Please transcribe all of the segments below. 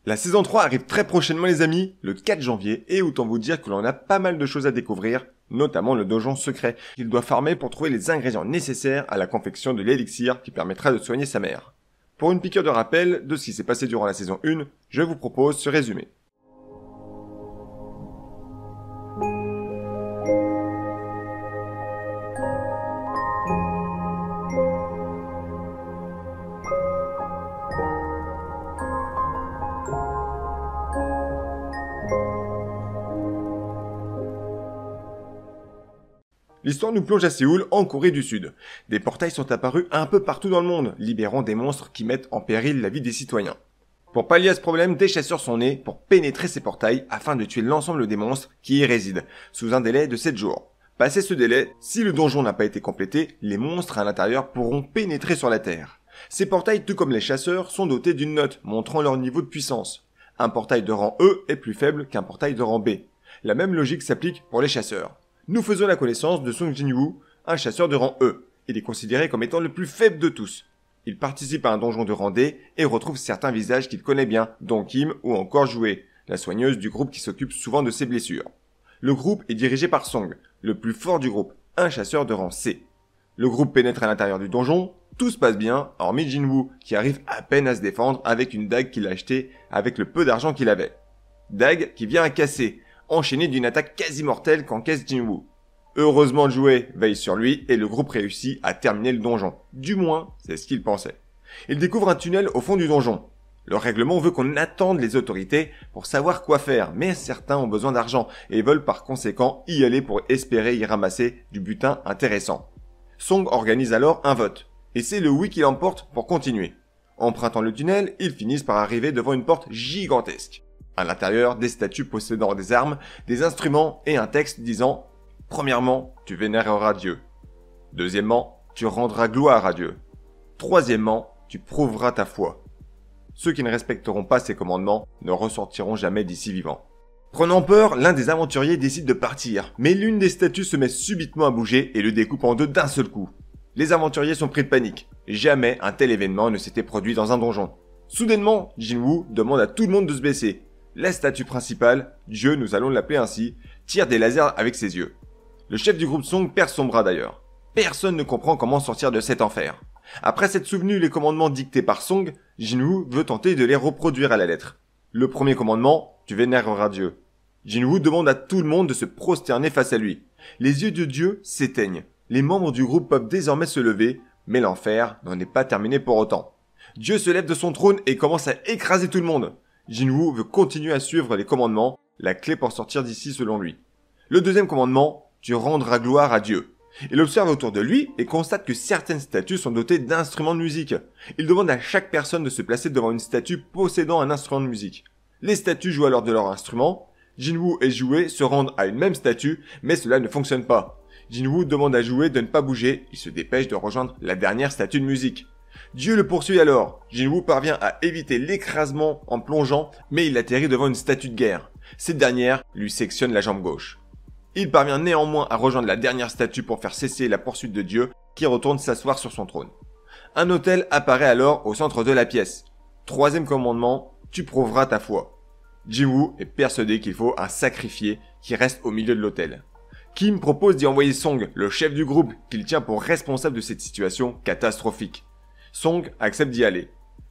La saison 3 arrive très prochainement les amis, le 4 janvier, et autant vous dire que l'on a pas mal de choses à découvrir, notamment le donjon secret qu'il doit farmer pour trouver les ingrédients nécessaires à la confection de l'élixir qui permettra de soigner sa mère. Pour une piqûre de rappel de ce qui s'est passé durant la saison 1, je vous propose ce résumé. L'histoire nous plonge à Séoul, en Corée du Sud. Des portails sont apparus un peu partout dans le monde, libérant des monstres qui mettent en péril la vie des citoyens. Pour pallier à ce problème, des chasseurs sont nés pour pénétrer ces portails afin de tuer l'ensemble des monstres qui y résident, sous un délai de 7 jours. Passé ce délai, si le donjon n'a pas été complété, les monstres à l'intérieur pourront pénétrer sur la Terre. Ces portails, tout comme les chasseurs, sont dotés d'une note montrant leur niveau de puissance. Un portail de rang E est plus faible qu'un portail de rang B. La même logique s'applique pour les chasseurs. Nous faisons la connaissance de Song Jin-woo, un chasseur de rang E. Il est considéré comme étant le plus faible de tous. Il participe à un donjon de rang D et retrouve certains visages qu'il connaît bien, dont Kim ou encore Joué, la soigneuse du groupe qui s'occupe souvent de ses blessures. Le groupe est dirigé par Song, le plus fort du groupe, un chasseur de rang C. Le groupe pénètre à l'intérieur du donjon, tout se passe bien, hormis Jin-woo, qui arrive à peine à se défendre avec une dague qu'il a achetée avec le peu d'argent qu'il avait. Dague qui vient à casser, enchaîné d'une attaque quasi mortelle qu'encaisse Jin-woo. Heureusement Joué veille sur lui et le groupe réussit à terminer le donjon. Du moins, c'est ce qu'il pensait. Il découvre un tunnel au fond du donjon. Le règlement veut qu'on attende les autorités pour savoir quoi faire, mais certains ont besoin d'argent et veulent par conséquent y aller pour espérer y ramasser du butin intéressant. Song organise alors un vote, et c'est le oui qui l'emporte pour continuer. Empruntant le tunnel, ils finissent par arriver devant une porte gigantesque. À l'intérieur, des statues possédant des armes, des instruments et un texte disant « Premièrement, tu vénéreras Dieu. Deuxièmement, tu rendras gloire à Dieu. Troisièmement, tu prouveras ta foi. Ceux qui ne respecteront pas ces commandements ne ressortiront jamais d'ici vivants. » Prenant peur, l'un des aventuriers décide de partir, mais l'une des statues se met subitement à bouger et le découpe en deux d'un seul coup. Les aventuriers sont pris de panique. Jamais un tel événement ne s'était produit dans un donjon. Soudainement, Jin-woo demande à tout le monde de se baisser. La statue principale, Dieu nous allons l'appeler ainsi, tire des lasers avec ses yeux. Le chef du groupe Song perd son bras d'ailleurs. Personne ne comprend comment sortir de cet enfer. Après s'être souvenu les commandements dictés par Song, Jin-woo veut tenter de les reproduire à la lettre. Le premier commandement, tu vénéreras Dieu. Jin-woo demande à tout le monde de se prosterner face à lui. Les yeux de Dieu s'éteignent. Les membres du groupe peuvent désormais se lever, mais l'enfer n'en est pas terminé pour autant. Dieu se lève de son trône et commence à écraser tout le monde. Jin-woo veut continuer à suivre les commandements, la clé pour sortir d'ici selon lui. Le deuxième commandement, tu rendras gloire à Dieu. Il observe autour de lui et constate que certaines statues sont dotées d'instruments de musique. Il demande à chaque personne de se placer devant une statue possédant un instrument de musique. Les statues jouent alors de leur instrument. Jin-woo et Joué se rendent à une même statue, mais cela ne fonctionne pas. Jin-woo demande à Joué de ne pas bouger, il se dépêche de rejoindre la dernière statue de musique. Dieu le poursuit alors. Jin-woo parvient à éviter l'écrasement en plongeant, mais il atterrit devant une statue de guerre. Cette dernière lui sectionne la jambe gauche. Il parvient néanmoins à rejoindre la dernière statue pour faire cesser la poursuite de Dieu, qui retourne s'asseoir sur son trône. Un autel apparaît alors au centre de la pièce. Troisième commandement, tu prouveras ta foi. Jin-woo est persuadé qu'il faut un sacrifié qui reste au milieu de l'autel. Kim propose d'y envoyer Song, le chef du groupe, qu'il tient pour responsable de cette situation catastrophique. Song accepte d'y aller.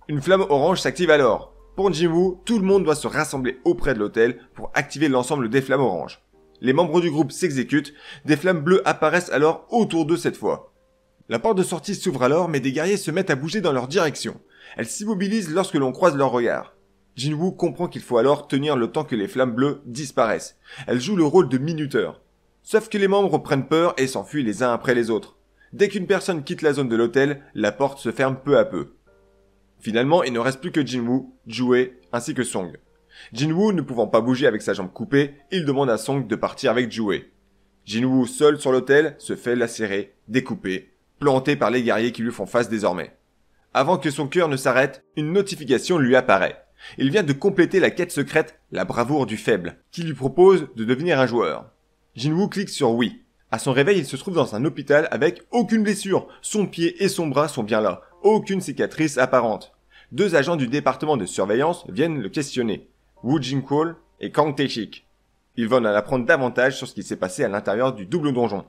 Une flamme orange s'active alors. Pour Jin-woo, tout le monde doit se rassembler auprès de l'autel pour activer l'ensemble des flammes oranges. Les membres du groupe s'exécutent, des flammes bleues apparaissent alors autour d'eux cette fois. La porte de sortie s'ouvre alors, mais des guerriers se mettent à bouger dans leur direction. Elles s'immobilisent lorsque l'on croise leur regard. Jin-woo comprend qu'il faut alors tenir le temps que les flammes bleues disparaissent. Elles jouent le rôle de minuteurs. Sauf que les membres prennent peur et s'enfuient les uns après les autres. Dès qu'une personne quitte la zone de l'hôtel, la porte se ferme peu à peu. Finalement, il ne reste plus que Jin-woo, Joué, ainsi que Song. Jin-woo ne pouvant pas bouger avec sa jambe coupée, il demande à Song de partir avec Joué. Jin-woo, seul sur l'hôtel, se fait lacérer, découpé, planté par les guerriers qui lui font face désormais. Avant que son cœur ne s'arrête, une notification lui apparaît. Il vient de compléter la quête secrète, la bravoure du faible, qui lui propose de devenir un joueur. Jin-woo clique sur oui. À son réveil, il se trouve dans un hôpital avec aucune blessure. Son pied et son bras sont bien là. Aucune cicatrice apparente. 2 agents du département de surveillance viennent le questionner, Wu Jingquol et Kang Tae-shik. Ils veulent en apprendre davantage sur ce qui s'est passé à l'intérieur du double donjon.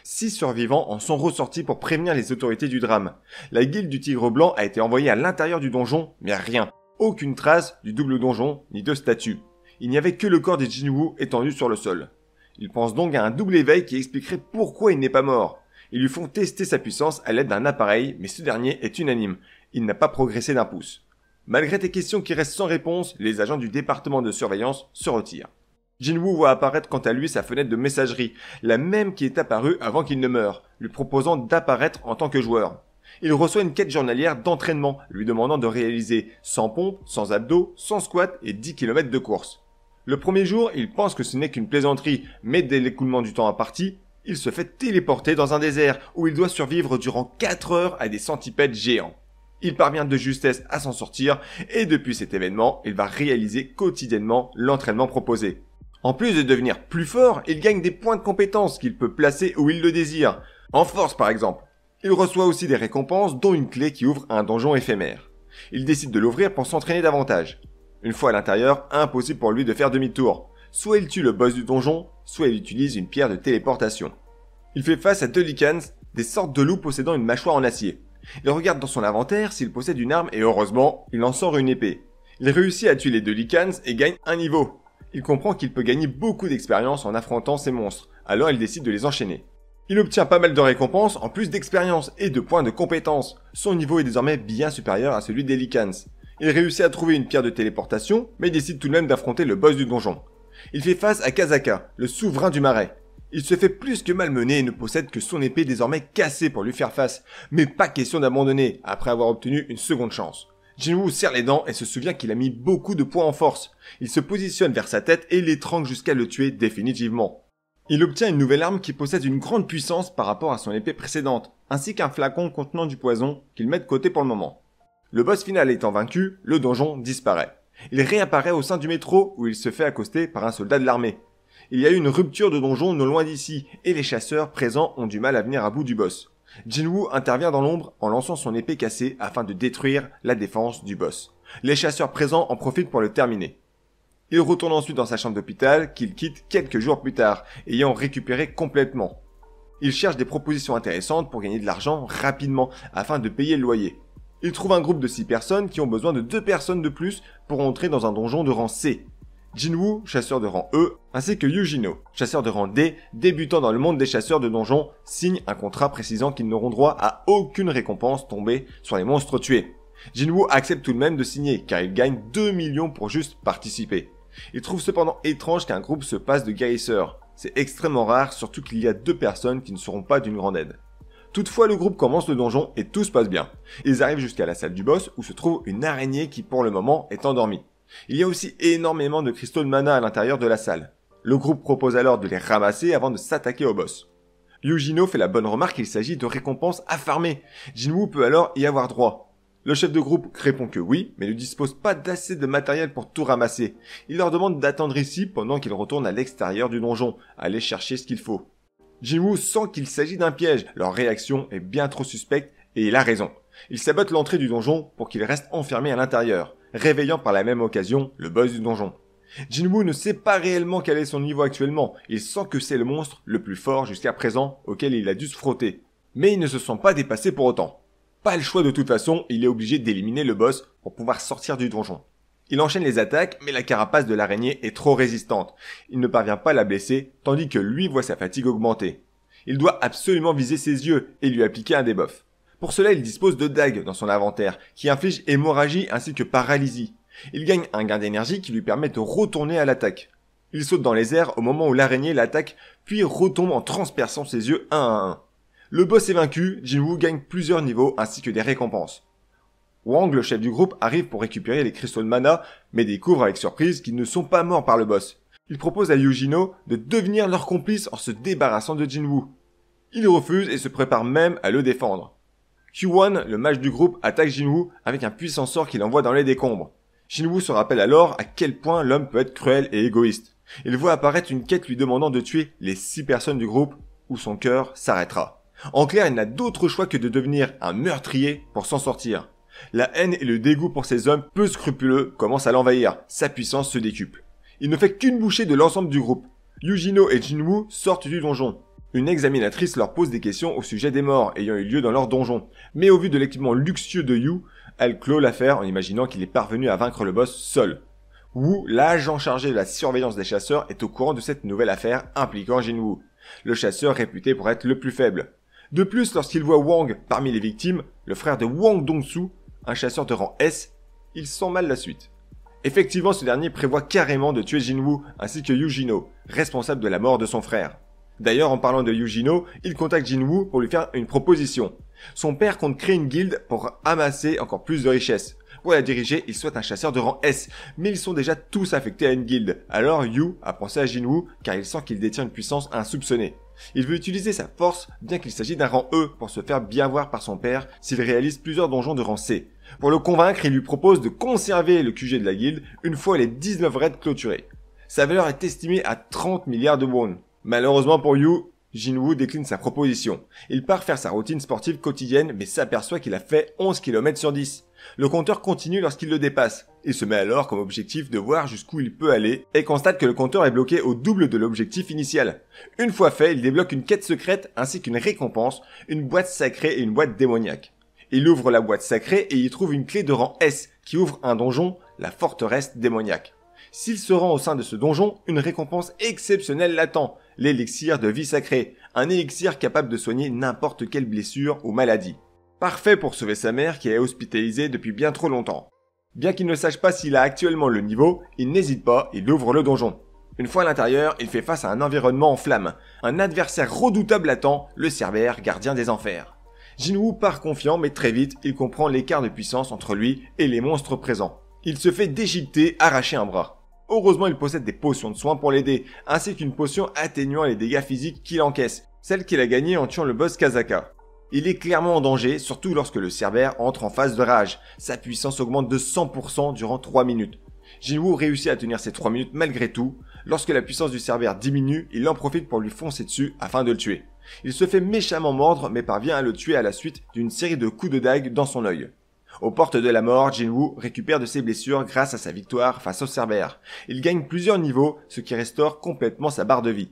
6 survivants en sont ressortis pour prévenir les autorités du drame. La guilde du Tigre Blanc a été envoyée à l'intérieur du donjon, mais rien. Aucune trace du double donjon, ni de statue. Il n'y avait que le corps de Jinwoo étendu sur le sol. Ils pensent donc à un double éveil qui expliquerait pourquoi il n'est pas mort. Ils lui font tester sa puissance à l'aide d'un appareil, mais ce dernier est unanime. Il n'a pas progressé d'un pouce. Malgré des questions qui restent sans réponse, les agents du département de surveillance se retirent. Jinwoo voit apparaître quant à lui sa fenêtre de messagerie, la même qui est apparue avant qu'il ne meure, lui proposant d'apparaître en tant que joueur. Il reçoit une quête journalière d'entraînement, lui demandant de réaliser 100 pompes, 100 abdos, 100 squats et 10 km de course. Le premier jour, il pense que ce n'est qu'une plaisanterie, mais dès l'écoulement du temps imparti, il se fait téléporter dans un désert où il doit survivre durant 4 heures à des centipèdes géants. Il parvient de justesse à s'en sortir et depuis cet événement, il va réaliser quotidiennement l'entraînement proposé. En plus de devenir plus fort, il gagne des points de compétence qu'il peut placer où il le désire. En force par exemple. Il reçoit aussi des récompenses dont une clé qui ouvre un donjon éphémère. Il décide de l'ouvrir pour s'entraîner davantage. Une fois à l'intérieur, impossible pour lui de faire demi-tour. Soit il tue le boss du donjon, soit il utilise une pierre de téléportation. Il fait face à 2 Lycans, des sortes de loups possédant une mâchoire en acier. Il regarde dans son inventaire s'il possède une arme et heureusement, il en sort une épée. Il réussit à tuer les 2 Lycans et gagne un niveau. Il comprend qu'il peut gagner beaucoup d'expérience en affrontant ces monstres, alors il décide de les enchaîner. Il obtient pas mal de récompenses en plus d'expérience et de points de compétence. Son niveau est désormais bien supérieur à celui des Lycans. Il réussit à trouver une pierre de téléportation, mais décide tout de même d'affronter le boss du donjon. Il fait face à Kazaka, le souverain du marais. Il se fait plus que malmener et ne possède que son épée désormais cassée pour lui faire face. Mais pas question d'abandonner, après avoir obtenu une seconde chance. Jinwoo serre les dents et se souvient qu'il a mis beaucoup de points en force. Il se positionne vers sa tête et l'étrangle jusqu'à le tuer définitivement. Il obtient une nouvelle arme qui possède une grande puissance par rapport à son épée précédente, ainsi qu'un flacon contenant du poison qu'il met de côté pour le moment. Le boss final étant vaincu, le donjon disparaît. Il réapparaît au sein du métro où il se fait accoster par un soldat de l'armée. Il y a eu une rupture de donjon non loin d'ici et les chasseurs présents ont du mal à venir à bout du boss. Jinwoo intervient dans l'ombre en lançant son épée cassée afin de détruire la défense du boss. Les chasseurs présents en profitent pour le terminer. Il retourne ensuite dans sa chambre d'hôpital qu'il quitte quelques jours plus tard, ayant récupéré complètement. Il cherche des propositions intéressantes pour gagner de l'argent rapidement afin de payer le loyer. Il trouve un groupe de 6 personnes qui ont besoin de 2 personnes de plus pour entrer dans un donjon de rang C. Jinwoo, chasseur de rang E, ainsi que Yujino, chasseur de rang D, débutant dans le monde des chasseurs de donjons, signent un contrat précisant qu'ils n'auront droit à aucune récompense tombée sur les monstres tués. Jinwoo accepte tout de même de signer, car il gagne 2 millions pour juste participer. Il trouve cependant étrange qu'un groupe se passe de guérisseurs. C'est extrêmement rare, surtout qu'il y a 2 personnes qui ne seront pas d'une grande aide. Toutefois, le groupe commence le donjon et tout se passe bien. Ils arrivent jusqu'à la salle du boss où se trouve une araignée qui pour le moment est endormie. Il y a aussi énormément de cristaux de mana à l'intérieur de la salle. Le groupe propose alors de les ramasser avant de s'attaquer au boss. Yujino fait la bonne remarque qu'il s'agit de récompenses à farmer. Jinwoo peut alors y avoir droit. Le chef de groupe répond que oui, mais ne dispose pas d'assez de matériel pour tout ramasser. Il leur demande d'attendre ici pendant qu'ils retournent à l'extérieur du donjon, aller chercher ce qu'il faut. Jinwoo sent qu'il s'agit d'un piège, leur réaction est bien trop suspecte et il a raison. Il sabote l'entrée du donjon pour qu'il reste enfermé à l'intérieur, réveillant par la même occasion le boss du donjon. Jinwoo ne sait pas réellement quel est son niveau actuellement, il sent que c'est le monstre le plus fort jusqu'à présent auquel il a dû se frotter. Mais il ne se sent pas dépassé pour autant. Pas le choix de toute façon, il est obligé d'éliminer le boss pour pouvoir sortir du donjon. Il enchaîne les attaques, mais la carapace de l'araignée est trop résistante. Il ne parvient pas à la blesser, tandis que lui voit sa fatigue augmenter. Il doit absolument viser ses yeux et lui appliquer un debuff. Pour cela, il dispose de dagues dans son inventaire, qui infligent hémorragie ainsi que paralysie. Il gagne un gain d'énergie qui lui permet de retourner à l'attaque. Il saute dans les airs au moment où l'araignée l'attaque, puis retombe en transperçant ses yeux un à un. Le boss est vaincu, Jinwoo gagne plusieurs niveaux ainsi que des récompenses. Wang, le chef du groupe, arrive pour récupérer les cristaux de mana, mais découvre avec surprise qu'ils ne sont pas morts par le boss. Il propose à Yujino de devenir leur complice en se débarrassant de Jinwoo. Il refuse et se prépare même à le défendre. Q1, le mage du groupe, attaque Jinwoo avec un puissant sort qu'il envoie dans les décombres. Jinwoo se rappelle alors à quel point l'homme peut être cruel et égoïste. Il voit apparaître une quête lui demandant de tuer les 6 personnes du groupe où son cœur s'arrêtera. En clair, il n'a d'autre choix que de devenir un meurtrier pour s'en sortir. La haine et le dégoût pour ces hommes peu scrupuleux commencent à l'envahir, sa puissance se décuple. Il ne fait qu'une bouchée de l'ensemble du groupe. Yujino et Jinwoo sortent du donjon. Une examinatrice leur pose des questions au sujet des morts ayant eu lieu dans leur donjon. Mais au vu de l'équipement luxueux de Yu, elle clôt l'affaire en imaginant qu'il est parvenu à vaincre le boss seul. Wu, l'agent chargé de la surveillance des chasseurs, est au courant de cette nouvelle affaire impliquant Jinwoo, le chasseur réputé pour être le plus faible. De plus, lorsqu'il voit Wang parmi les victimes, le frère de Wang Dongsu, un chasseur de rang S, il sent mal la suite. Effectivement, ce dernier prévoit carrément de tuer Jinwoo ainsi que Yujino, responsable de la mort de son frère. D'ailleurs, en parlant de Yujino, il contacte Jinwoo pour lui faire une proposition. Son père compte créer une guilde pour amasser encore plus de richesses. Pour la diriger, il souhaite un chasseur de rang S, mais ils sont déjà tous affectés à une guilde. Alors Yu a pensé à Jinwoo car il sent qu'il détient une puissance insoupçonnée. Il veut utiliser sa force, bien qu'il s'agisse d'un rang E, pour se faire bien voir par son père s'il réalise plusieurs donjons de rang C. Pour le convaincre, il lui propose de conserver le QG de la guilde une fois les 19 raids clôturés. Sa valeur est estimée à 30 milliards de won. Malheureusement pour Yu, Jinwoo décline sa proposition. Il part faire sa routine sportive quotidienne mais s'aperçoit qu'il a fait 11 km sur 10. Le compteur continue lorsqu'il le dépasse. Il se met alors comme objectif de voir jusqu'où il peut aller et constate que le compteur est bloqué au double de l'objectif initial. Une fois fait, il débloque une quête secrète ainsi qu'une récompense, une boîte sacrée et une boîte démoniaque. Il ouvre la boîte sacrée et y trouve une clé de rang S qui ouvre un donjon, la forteresse démoniaque. S'il se rend au sein de ce donjon, une récompense exceptionnelle l'attend, l'élixir de vie sacrée, un élixir capable de soigner n'importe quelle blessure ou maladie. Parfait pour sauver sa mère qui est hospitalisée depuis bien trop longtemps. Bien qu'il ne sache pas s'il a actuellement le niveau, il n'hésite pas, il ouvre le donjon. Une fois à l'intérieur, il fait face à un environnement en flammes. Un adversaire redoutable attend, le Cerbère, gardien des enfers. Jinwoo part confiant, mais très vite, il comprend l'écart de puissance entre lui et les monstres présents. Il se fait déchiqueter, arracher un bras. Heureusement, il possède des potions de soins pour l'aider, ainsi qu'une potion atténuant les dégâts physiques qu'il encaisse, celle qu'il a gagnée en tuant le boss Kazaka. Il est clairement en danger, surtout lorsque le Cerbère entre en phase de rage. Sa puissance augmente de 100% durant 3 minutes. Jinwoo réussit à tenir ces 3 minutes malgré tout. Lorsque la puissance du Cerbère diminue, il en profite pour lui foncer dessus afin de le tuer. Il se fait méchamment mordre mais parvient à le tuer à la suite d'une série de coups de dague dans son œil. Aux portes de la mort, Jinwoo récupère de ses blessures grâce à sa victoire face au Cerbère. Il gagne plusieurs niveaux, ce qui restaure complètement sa barre de vie.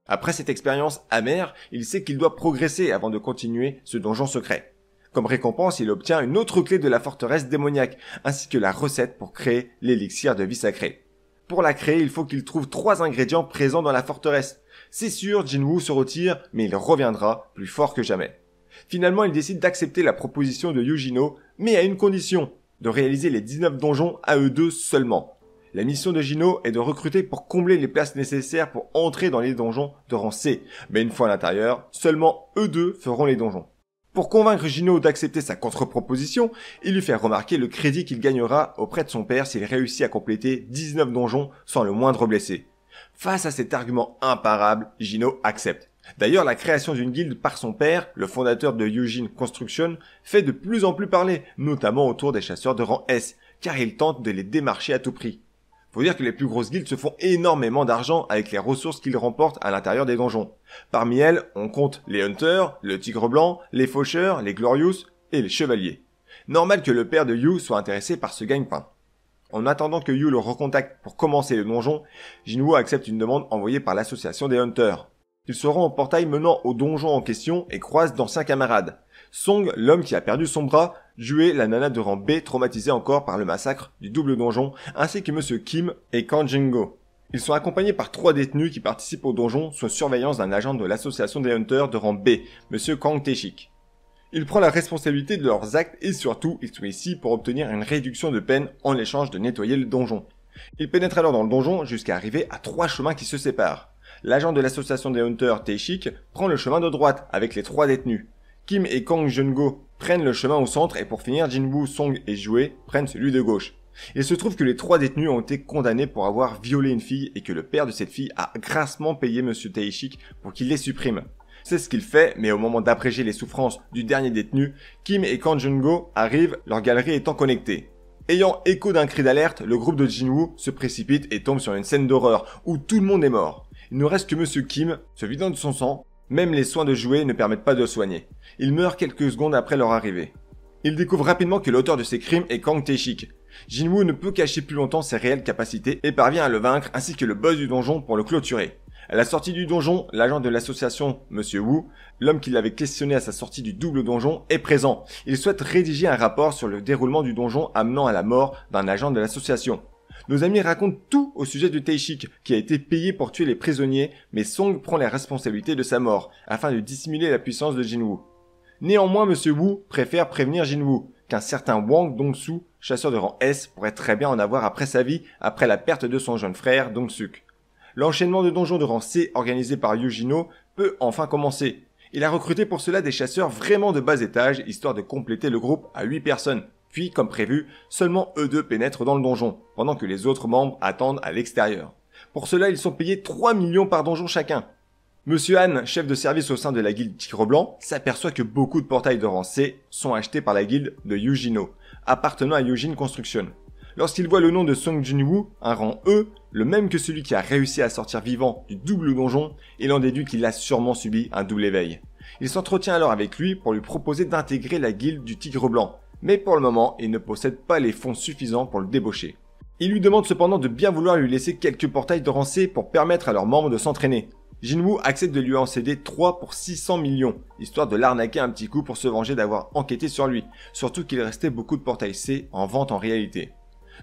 Après cette expérience amère, il sait qu'il doit progresser avant de continuer ce donjon secret. Comme récompense, il obtient une autre clé de la forteresse démoniaque, ainsi que la recette pour créer l'élixir de vie sacrée. Pour la créer, il faut qu'il trouve 3 ingrédients présents dans la forteresse. C'est sûr, Jinwoo se retire, mais il reviendra plus fort que jamais. Finalement, il décide d'accepter la proposition de Yujino, mais à une condition, de réaliser les 19 donjons à eux deux seulement. La mission de Jino est de recruter pour combler les places nécessaires pour entrer dans les donjons de rang C, mais une fois à l'intérieur, seulement eux deux feront les donjons. Pour convaincre Jino d'accepter sa contre-proposition, il lui fait remarquer le crédit qu'il gagnera auprès de son père s'il réussit à compléter 19 donjons sans le moindre blessé. Face à cet argument imparable, Jino accepte. D'ailleurs, la création d'une guilde par son père, le fondateur de Yujin Construction, fait de plus en plus parler, notamment autour des chasseurs de rang S, car il tente de les démarcher à tout prix. Faut dire que les plus grosses guildes se font énormément d'argent avec les ressources qu'ils remportent à l'intérieur des donjons. Parmi elles, on compte les Hunters, le Tigre Blanc, les Faucheurs, les Glorious et les Chevaliers. Normal que le père de Yu soit intéressé par ce gagne-pain. En attendant que Yu le recontacte pour commencer le donjon, Jinwoo accepte une demande envoyée par l'association des Hunters. Ils se rendent au portail menant au donjon en question et croisent d'anciens camarades. Song, l'homme qui a perdu son bras, Jue, la nana de rang B traumatisée encore par le massacre du double donjon, ainsi que Monsieur Kim et Kang Jingo. Ils sont accompagnés par 3 détenus qui participent au donjon sous surveillance d'un agent de l'association des Hunters de rang B, Monsieur Kang Tae-shik. Il prend la responsabilité de leurs actes et surtout, ils sont ici pour obtenir une réduction de peine en échange de nettoyer le donjon. Ils pénètrent alors dans le donjon jusqu'à arriver à 3 chemins qui se séparent. L'agent de l'association des Hunters, Tae-shik, prend le chemin de droite avec les 3 détenus. Kim et Kang Jungo prennent le chemin au centre et pour finir, Jinwoo, Song et Jue prennent celui de gauche. Il se trouve que les 3 détenus ont été condamnés pour avoir violé une fille et que le père de cette fille a grassement payé Monsieur Tae-shik pour qu'il les supprime. C'est ce qu'il fait, mais au moment d'abréger les souffrances du dernier détenu, Kim et Kang Jungo arrivent, leur galerie étant connectée. Ayant écho d'un cri d'alerte, le groupe de Jinwoo se précipite et tombe sur une scène d'horreur où tout le monde est mort. Il ne reste que Monsieur Kim, se vidant de son sang. Même les soins de Jue ne permettent pas de le soigner. Il meurt quelques secondes après leur arrivée. Il découvre rapidement que l'auteur de ces crimes est Kang Tae-shik. Jinwoo ne peut cacher plus longtemps ses réelles capacités et parvient à le vaincre ainsi que le boss du donjon pour le clôturer. À la sortie du donjon, l'agent de l'association, Monsieur Wu, l'homme qui l'avait questionné à sa sortie du double donjon, est présent. Il souhaite rédiger un rapport sur le déroulement du donjon amenant à la mort d'un agent de l'association. Nos amis racontent tout au sujet de Tae-shik, qui a été payé pour tuer les prisonniers, mais Song prend les responsabilités de sa mort, afin de dissimuler la puissance de Jinwoo. Néanmoins, Monsieur Wu préfère prévenir Jinwoo, qu'un certain Wang Dong-soo, chasseur de rang S, pourrait très bien en avoir après sa vie, après la perte de son jeune frère, Dong-suk. L'enchaînement de donjons de rang C organisé par Yujino peut enfin commencer. Il a recruté pour cela des chasseurs vraiment de bas étage, histoire de compléter le groupe à 8 personnes. Puis, comme prévu, seulement eux deux pénètrent dans le donjon, pendant que les autres membres attendent à l'extérieur. Pour cela, ils sont payés 3 millions par donjon chacun. Monsieur Han, chef de service au sein de la guilde Tigre Blanc, s'aperçoit que beaucoup de portails de rang C sont achetés par la guilde de Yujino, appartenant à Yujin Construction. Lorsqu'il voit le nom de Song Junwoo, un rang E, le même que celui qui a réussi à sortir vivant du double donjon, il en déduit qu'il a sûrement subi un double éveil. Il s'entretient alors avec lui pour lui proposer d'intégrer la guilde du Tigre Blanc, mais pour le moment, il ne possède pas les fonds suffisants pour le débaucher. Il lui demande cependant de bien vouloir lui laisser quelques portails de rang C pour permettre à leurs membres de s'entraîner. Jinwoo accepte de lui en céder 3 pour 600 millions, histoire de l'arnaquer un petit coup pour se venger d'avoir enquêté sur lui, surtout qu'il restait beaucoup de portails C en vente en réalité.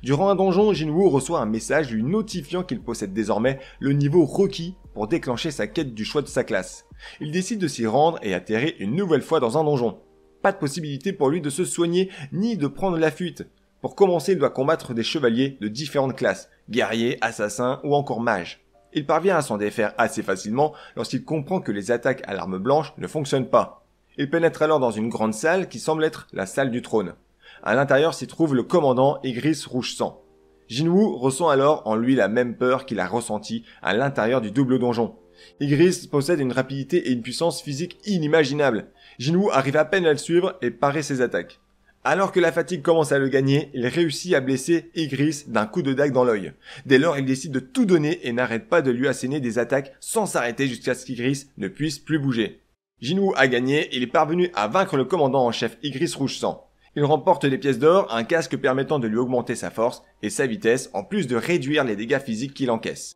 Durant un donjon, Jinwoo reçoit un message lui notifiant qu'il possède désormais le niveau requis pour déclencher sa quête du choix de sa classe. Il décide de s'y rendre et atterrir une nouvelle fois dans un donjon. Pas de possibilité pour lui de se soigner ni de prendre la fuite. Pour commencer, il doit combattre des chevaliers de différentes classes, guerriers, assassins ou encore mages. Il parvient à s'en défaire assez facilement lorsqu'il comprend que les attaques à l'arme blanche ne fonctionnent pas. Il pénètre alors dans une grande salle qui semble être la salle du trône. À l'intérieur s'y trouve le commandant Igris Rouge Sang. Jinwoo ressent alors en lui la même peur qu'il a ressentie à l'intérieur du double donjon. Igris possède une rapidité et une puissance physique inimaginables. Jinwoo arrive à peine à le suivre et parer ses attaques. Alors que la fatigue commence à le gagner, il réussit à blesser Igris d'un coup de dague dans l'œil. Dès lors, il décide de tout donner et n'arrête pas de lui asséner des attaques sans s'arrêter jusqu'à ce qu'Igris ne puisse plus bouger. Jinwoo a gagné, il est parvenu à vaincre le commandant en chef Igris Rouge Sang. Il remporte des pièces d'or, un casque permettant de lui augmenter sa force et sa vitesse, en plus de réduire les dégâts physiques qu'il encaisse.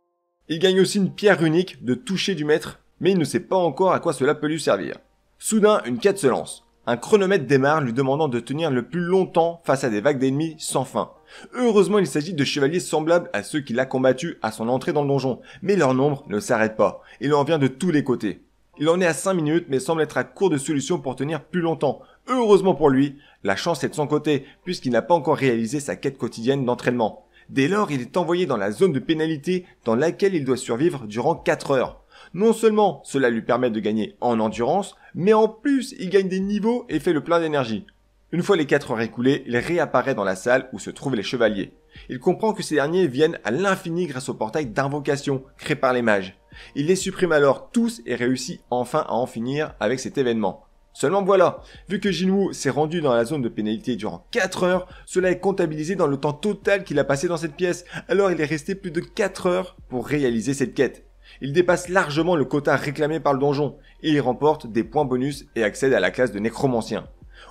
Il gagne aussi une pierre unique de toucher du maître, mais il ne sait pas encore à quoi cela peut lui servir. Soudain, une quête se lance. Un chronomètre démarre lui demandant de tenir le plus longtemps face à des vagues d'ennemis sans fin. Heureusement, il s'agit de chevaliers semblables à ceux qu'il a combattus à son entrée dans le donjon, mais leur nombre ne s'arrête pas. Il en vient de tous les côtés. Il en est à 5 minutes, mais semble être à court de solutions pour tenir plus longtemps. Heureusement pour lui, la chance est de son côté, puisqu'il n'a pas encore réalisé sa quête quotidienne d'entraînement. Dès lors, il est envoyé dans la zone de pénalité dans laquelle il doit survivre durant 4 heures. Non seulement cela lui permet de gagner en endurance, mais en plus il gagne des niveaux et fait le plein d'énergie. Une fois les 4 heures écoulées, il réapparaît dans la salle où se trouvent les chevaliers. Il comprend que ces derniers viennent à l'infini grâce au portail d'invocation créé par les mages. Il les supprime alors tous et réussit enfin à en finir avec cet événement. Seulement voilà, vu que Jinwoo s'est rendu dans la zone de pénalité durant 4 heures, cela est comptabilisé dans le temps total qu'il a passé dans cette pièce, alors il est resté plus de 4 heures pour réaliser cette quête. Il dépasse largement le quota réclamé par le donjon, et il remporte des points bonus et accède à la classe de nécromancien.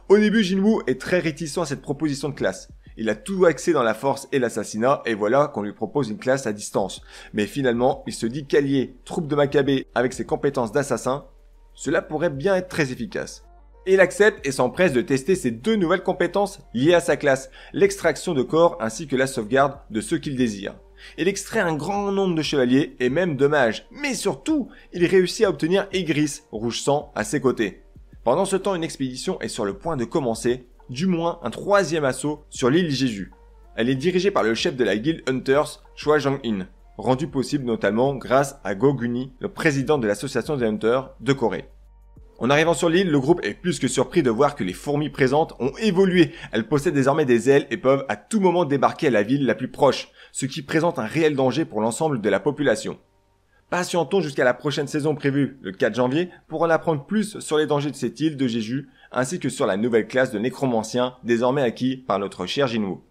Au début, Jinwoo est très réticent à cette proposition de classe. Il a tout axé dans la force et l'assassinat, et voilà qu'on lui propose une classe à distance. Mais finalement, il se dit qu'allier troupe de Maccabée avec ses compétences d'assassin, cela pourrait bien être très efficace. Il accepte et s'empresse de tester ses 2 nouvelles compétences liées à sa classe, l'extraction de corps ainsi que la sauvegarde de ceux qu'il désire. Il extrait un grand nombre de chevaliers et même de mages, mais surtout, il réussit à obtenir Igris, Rouge Sang, à ses côtés. Pendant ce temps, une expédition est sur le point de commencer, du moins un 3e assaut sur l'île Jeju. Elle est dirigée par le chef de la guilde Hunters, Choi Jong-in, rendu possible notamment grâce à Go Guni, le président de l'association des Hunters de Corée. En arrivant sur l'île, le groupe est plus que surpris de voir que les fourmis présentes ont évolué. Elles possèdent désormais des ailes et peuvent à tout moment débarquer à la ville la plus proche, ce qui présente un réel danger pour l'ensemble de la population. Patientons jusqu'à la prochaine saison prévue, le 4 janvier, pour en apprendre plus sur les dangers de cette île de Jeju, ainsi que sur la nouvelle classe de nécromancien désormais acquis par notre cher Jinwoo.